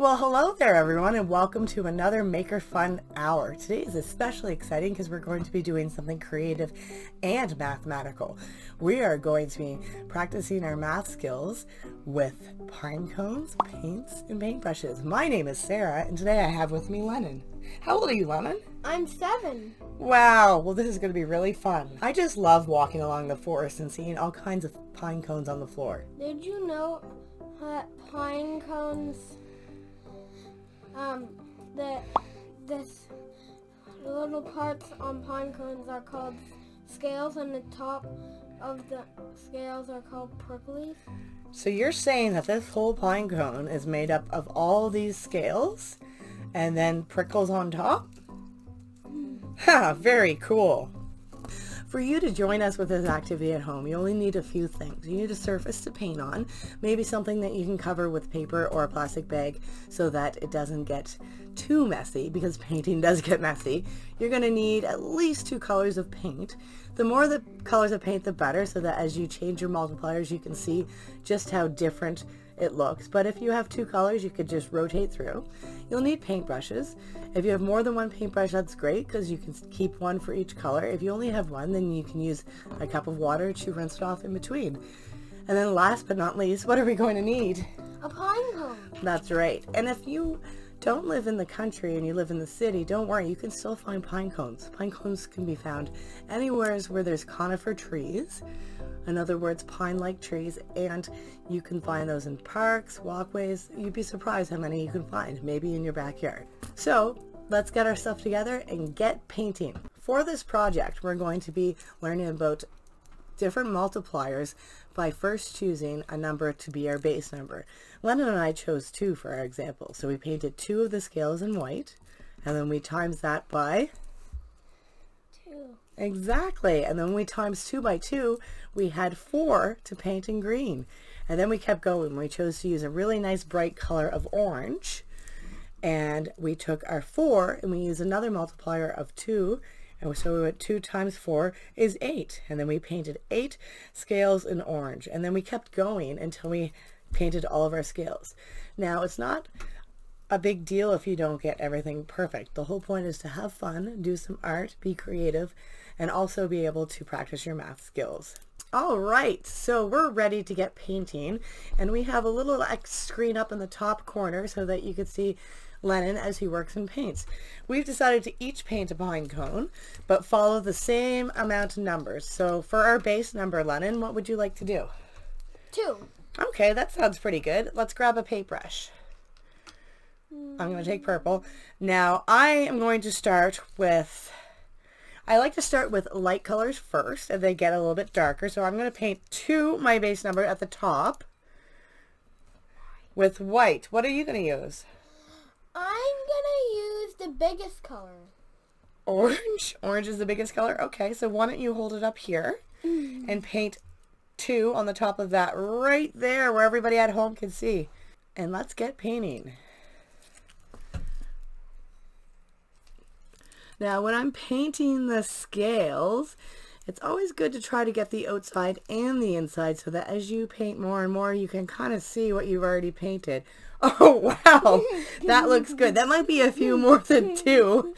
Well, hello there everyone, and welcome to another Maker Fun Hour. Today is especially exciting because we're going to be doing something creative and mathematical. We are going to be practicing our math skills with pine cones, paints, and paintbrushes. My name is Sarah, and today I have with me Lennon. How old are you, Lennon? I'm 7. Wow, well this is going to be really fun. I just love walking along the forest and seeing all kinds of pine cones on the floor. Did you know that pine cones, the little parts on pine cones are called scales, and the top of the scales are called pricklies? So you're saying that this whole pine cone is made up of all these scales and then prickles on top? Ha, very cool. For you to join us with this activity at home, you only need a few things. You need a surface to paint on, maybe something that you can cover with paper or a plastic bag so that it doesn't get too messy, because painting does get messy. You're going to need at least 2 colors of paint. The more the colors of paint, the better, so that as you change your multipliers, you can see just how different it looks. But if you have 2 colors, you could just rotate through. You'll need paintbrushes. If you have more than one paintbrush, that's great, because you can keep one for each color. If you only have one, then you can use a cup of water to rinse it off in between. And then last but not least, what are we going to need? A pine cone. That's right. And if you don't live in the country and you live in the city, don't worry, you can still find pine cones. Pine cones can be found anywhere where there's conifer trees. In other words, pine-like trees, and you can find those in parks, walkways. You'd be surprised how many you can find, maybe in your backyard. So let's get our stuff together and get painting. For this project, we're going to be learning about different multipliers by first choosing a number to be our base number. Lennon and I chose 2 for our example. So we painted 2 of the scales in white, and then we times that by 2. Exactly. And then we times 2 by 2, we had 4 to paint in green. And then we kept going. We chose to use a really nice bright color of orange. And we took our 4 and we used another multiplier of 2. And so we went 2 times 4 is 8. And then we painted 8 scales in orange. And then we kept going until we painted all of our scales. Now, it's not a big deal if you don't get everything perfect. The whole point is to have fun, do some art, be creative, and also be able to practice your math skills. All right, so we're ready to get painting, and we have a little screen up in the top corner so that you can see Lennon as he works and paints. We've decided to each paint a pine cone, but follow the same amount of numbers. So for our base number, Lennon, what would you like to do? 2. Okay, that sounds pretty good. Let's grab a paintbrush. I'm going to take purple. Now, I am going to start with, I like to start with light colors first, and they get a little bit darker. So I'm going to paint 2, my base number, at the top with white. What are you going to use? I'm going to use the biggest color. Orange? Orange is the biggest color? Okay, so why don't you hold it up here and paint 2 on the top of that right there where everybody at home can see. And let's get painting. Now, when I'm painting the scales, it's always good to try to get the outside and the inside so that as you paint more and more, you can kind of see what you've already painted. Oh, wow, that looks good. That might be a few more than 2,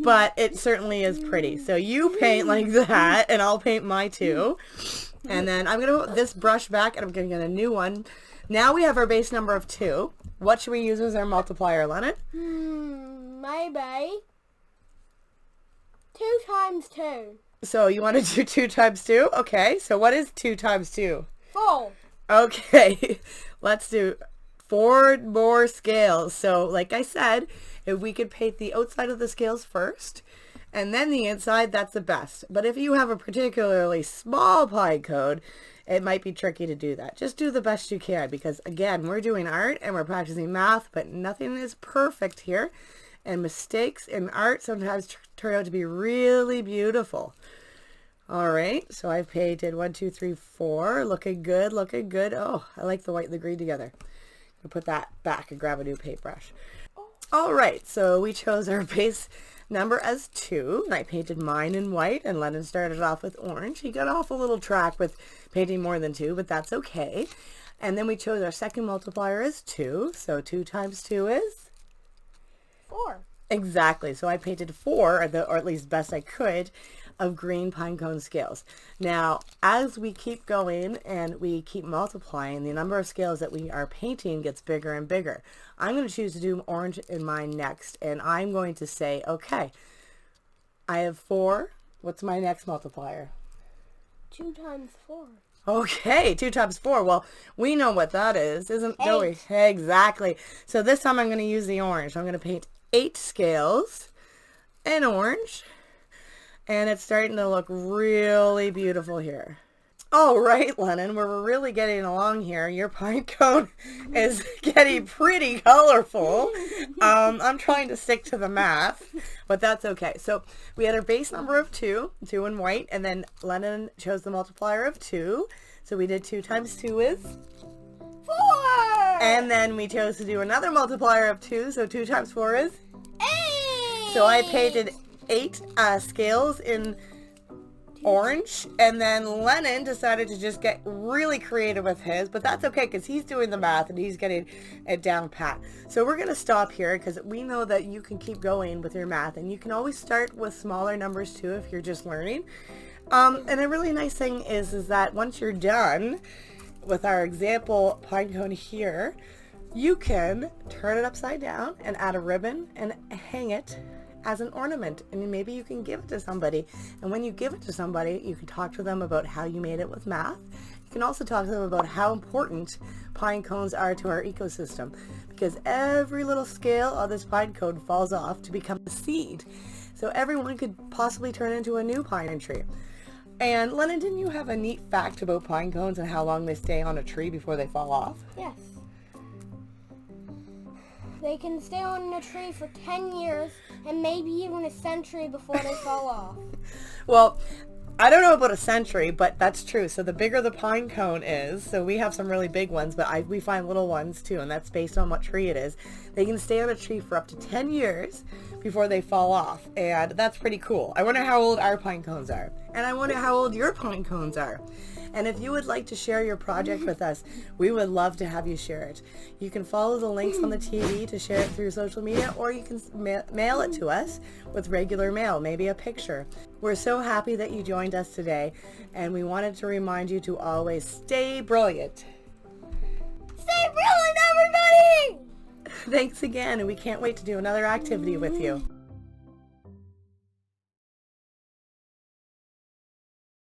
but it certainly is pretty. So you paint like that, and I'll paint my 2. And then I'm going to put this brush back, and I'm going to get a new one. Now we have our base number of 2. What should we use as our multiplier, Lennon? Maybe 2 times 2. So you want to do 2 times 2? Okay, so what is 2 times 2? 4. Okay, let's do 4 more scales. So like I said, if we could paint the outside of the scales first and then the inside, that's the best. But if you have a particularly small pine cone, it might be tricky to do that. Just do the best you can, because again, we're doing art and we're practicing math, but nothing is perfect here. And mistakes in art sometimes turn out to be really beautiful. All right, so I've painted 1, 2, 3, 4. Looking good, looking good. Oh, I like the white and the green together. I'll put that back and grab a new paintbrush. All right, so we chose our base number as 2, and I painted mine in white, and Lennon started off with orange. He got off a little track with painting more than 2, but that's okay. And then we chose our second multiplier as 2. So 2 times 2 is? 4. Exactly. So I painted 4, or at least best I could, of green pine cone scales. Now, as we keep going and we keep multiplying, the number of scales that we are painting gets bigger and bigger. I'm going to choose to do orange in mine next, and I'm going to say, okay, I have 4. What's my next multiplier? 2 times 4. Okay, 2 times 4. Well, we know what that is, don't we? Exactly. So this time I'm going to use the orange. I'm going to paint 8 scales in orange. And it's starting to look really beautiful here. All right, Lennon, we're really getting along here. Your pine cone is getting pretty colorful. I'm trying to stick to the math, but that's okay. So we had our base number of 2 in white, and then Lennon chose the multiplier of 2. So we did 2 times 2 is? 4! And then we chose to do another multiplier of 2. So 2 times 4 is? 8! So I painted 8 scales in orange, and then Lennon decided to just get really creative with his, but that's okay because he's doing the math and he's getting it down pat. So we're going to stop here because we know that you can keep going with your math, and you can always start with smaller numbers too if you're just learning. And a really nice thing is that once you're done with our example pine cone here, you can turn it upside down and add a ribbon and hang it as an ornament, and maybe you can give it to somebody. And when you give it to somebody, you can talk to them about how you made it with math. You can also talk to them about how important pine cones are to our ecosystem, because every little scale of this pine cone falls off to become a seed. So everyone could possibly turn into a new pine tree. And Lennon, didn't you have a neat fact about pine cones and how long they stay on a tree before they fall off? Yes. They can stay on a tree for 10 years and maybe even a century before they fall off. Well, I don't know about a century, but that's true. So the bigger the pine cone is, so we have some really big ones, but we find little ones too, and that's based on what tree it is. They can stay on a tree for up to 10 years before they fall off, and that's pretty cool. I wonder how old our pine cones are, and I wonder how old your pine cones are. And if you would like to share your project with us, we would love to have you share it. You can follow the links on the TV to share it through social media, or you can mail it to us with regular mail, maybe a picture. We're so happy that you joined us today, and we wanted to remind you to always stay brilliant. Stay brilliant, everybody! Thanks again, and we can't wait to do another activity with you.